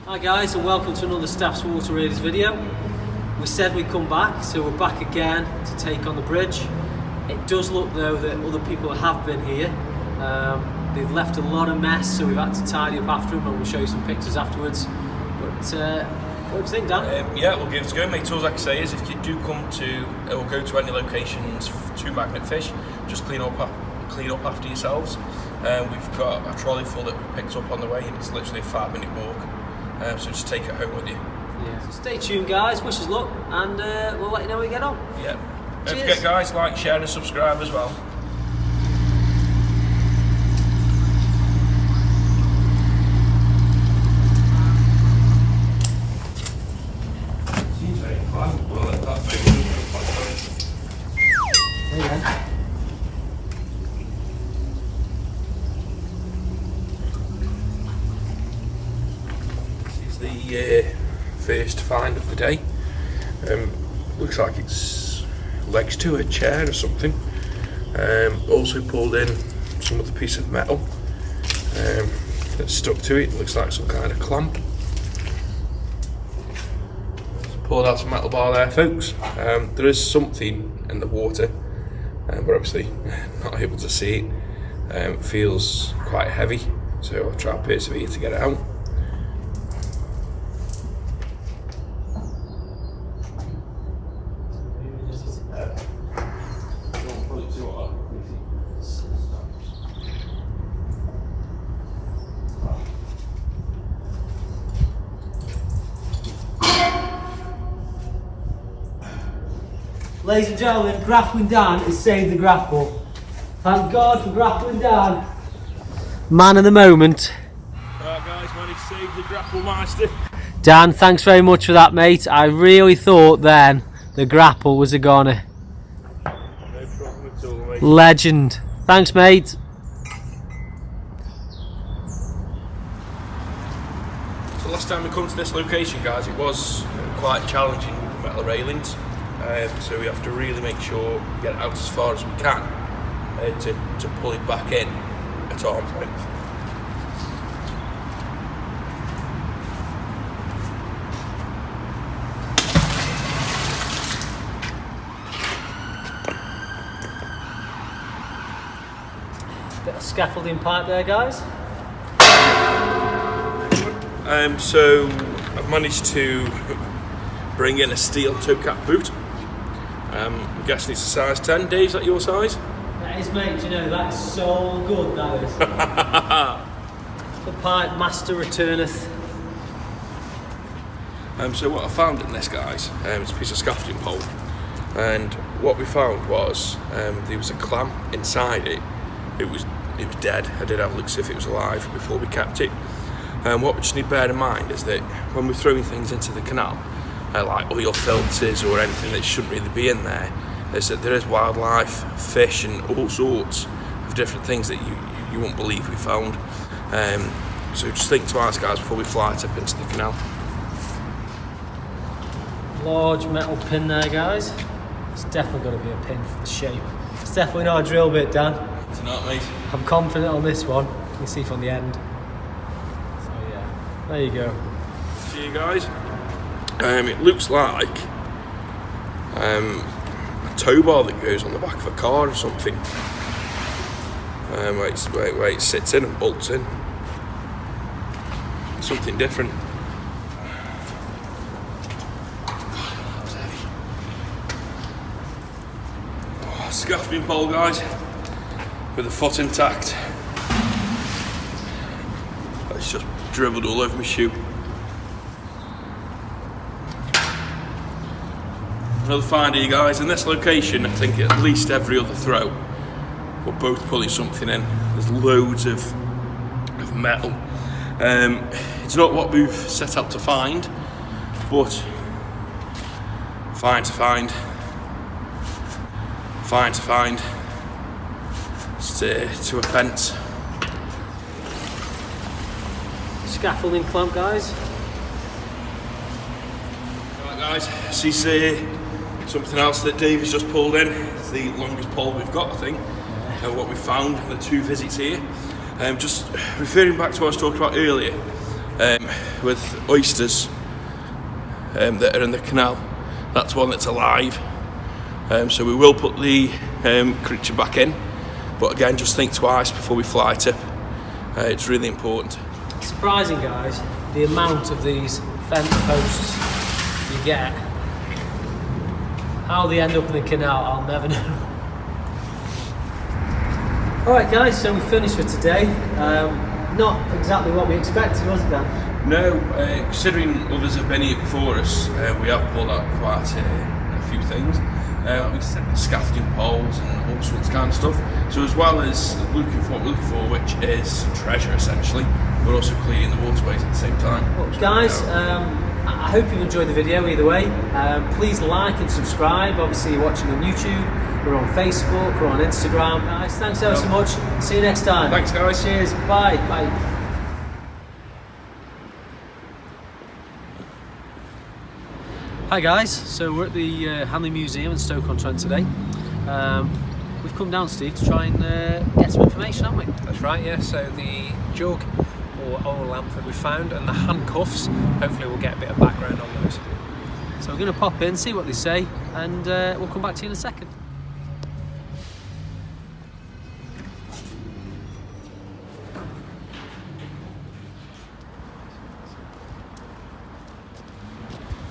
Hi guys, and welcome to another Staff's Water Raiders video. We said we'd come back, so we're back again to take on the bridge. It does look though that other people have been here. They've left a lot of mess, so we've had to tidy up after them, and we'll show you some pictures afterwards. But what do you think, Dan? Yeah, we'll give it a go, mate. All I can say is if you do come to or go to any locations to magnet fish, just clean up after yourselves. We've got a trolley full that we picked up on the way, and it's literally a 5-minute walk. So just take it home with you. Yeah. So stay tuned, guys. Wish us luck, and we'll let you know how we get on. Yeah. Don't forget, guys, like, share, and subscribe as well. The first find of the day. Looks like it's legs to a chair or something. Also pulled in some other piece of metal that's stuck to it. Looks like some kind of clamp. Pulled out some metal bar there, folks. There is something in the water, but obviously not able to see it. It feels quite heavy, so I'll try and persevere to get it out. Ladies and gentlemen, Grappling Dan has saved the grapple. Thank God for Grappling Dan. Man of the moment. Alright guys, managed to save the grapple master. Dan, thanks very much for that, mate. I really thought then the grapple was a goner. No problem at all, mate. Legend. Thanks, mate. So last time we come to this location, guys, it was quite challenging with the metal railings. So we have to really make sure we get it out as far as we can to pull it back in at arm's length. Bit of scaffolding pipe there, guys. So I've managed to bring in a steel toe cap boot. I'm guessing it's a size 10. Dave, is that your size? That is, mate. You know, that is so good, that is. The pipe master returneth. So what I found in this, guys, it's a piece of scaffolding pole, and what we found was there was a clam inside it. It was dead. I did have a look to see if it was alive before we kept it. What we just need to bear in mind is that when we're throwing things into the canal, like oil filters or anything that shouldn't really be in there, is that there is wildlife, fish, and all sorts of different things that you won't believe we found. So just think twice, guys, before we fly it up into the canal. Large metal pin there, guys. It's definitely got to be a pin for the shape. It's definitely not a drill bit, Dan. It's not, mate. I'm confident on this one. You can see from the end. So yeah, there you go. See you guys. It looks like a tow bar that goes on the back of a car or something. Where it sits in and bolts in. Something different. Oh, scaffolding pole, guys, with the foot intact. It's just dribbled all over my shoe. Another find here, guys. In this location, I think at least every other throw we're both pulling something in. There's loads of metal. It's not what we've set out to find, but fine to find. It's to a fence. Scaffolding clamp, guys. Right, guys, this is something else that Dave has just pulled in. It's the longest pole we've got, I think. What we found in the 2 visits here. Just referring back to what I was talking about earlier, with oysters that are in the canal. That's one that's alive. So we will put the creature back in, but again, just think twice before we fly tip. It's really important. Surprising, guys, the amount of these fence posts you get. How they end up in the canal, I'll never know. Alright guys, so we finished for today. Not exactly what we expected, was it, Dan? No, considering others have been here before us, we have pulled out quite a few things. We said scaffolding poles and all sorts of kind of stuff. So as well as looking for what we're looking for, which is treasure essentially, we're also cleaning the waterways at the same time. Well, guys, I hope you've enjoyed the video either way. Please like and subscribe. Obviously you're watching on YouTube, we're on Facebook, we're on Instagram. Guys, thanks ever so much. See you next time. Thanks guys. Cheers. Bye. Bye. Hi guys, so we're at the Hanley Museum in Stoke-on-Trent today. We've come down, Steve, to try and get some information, haven't we? That's right, yeah. So the jug or oil lamp that we found and the handcuffs, hopefully we'll get a bit of background on those. So we're going to pop in, see what they say, and we'll come back to you in a second.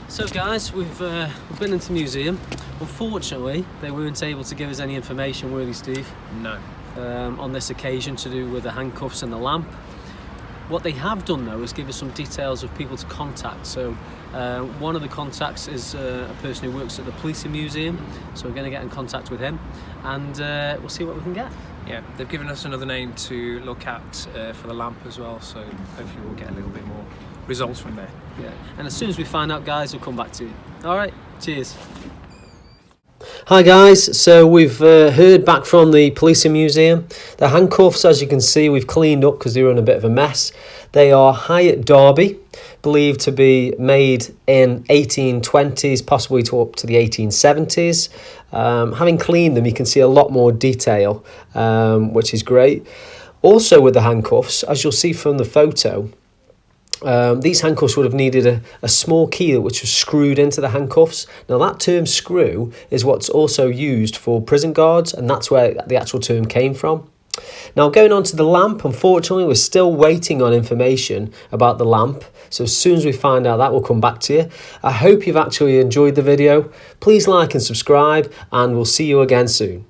So guys, we've been into the museum. Unfortunately, they weren't able to give us any information, were they, Steve? No. On this occasion, to do with the handcuffs and the lamp. What they have done though is give us some details of people to contact. So one of the contacts is a person who works at the police museum, so we're going to get in contact with him and we'll see what we can get. Yeah, they've given us another name to look at for the lamp as well, so hopefully we'll get a little bit more results from there. Yeah, and as soon as we find out, guys, we'll come back to you. All right, cheers. Hi guys, so we've heard back from the police museum. The handcuffs, as you can see, we've cleaned up because they were in a bit of a mess. They are Hyatt Derby, believed to be made in 1820s, possibly up to the 1870s. Having cleaned them, you can see a lot more detail, which is great. Also with the handcuffs, as you'll see from the photo, these handcuffs would have needed a small key which was screwed into the handcuffs. Now that term screw is what's also used for prison guards, and that's where the actual term came from. Now going on to the lamp, unfortunately we're still waiting on information about the lamp, so as soon as we find out that, we'll come back to you. I hope you've actually enjoyed the video. Please like and subscribe, and we'll see you again soon.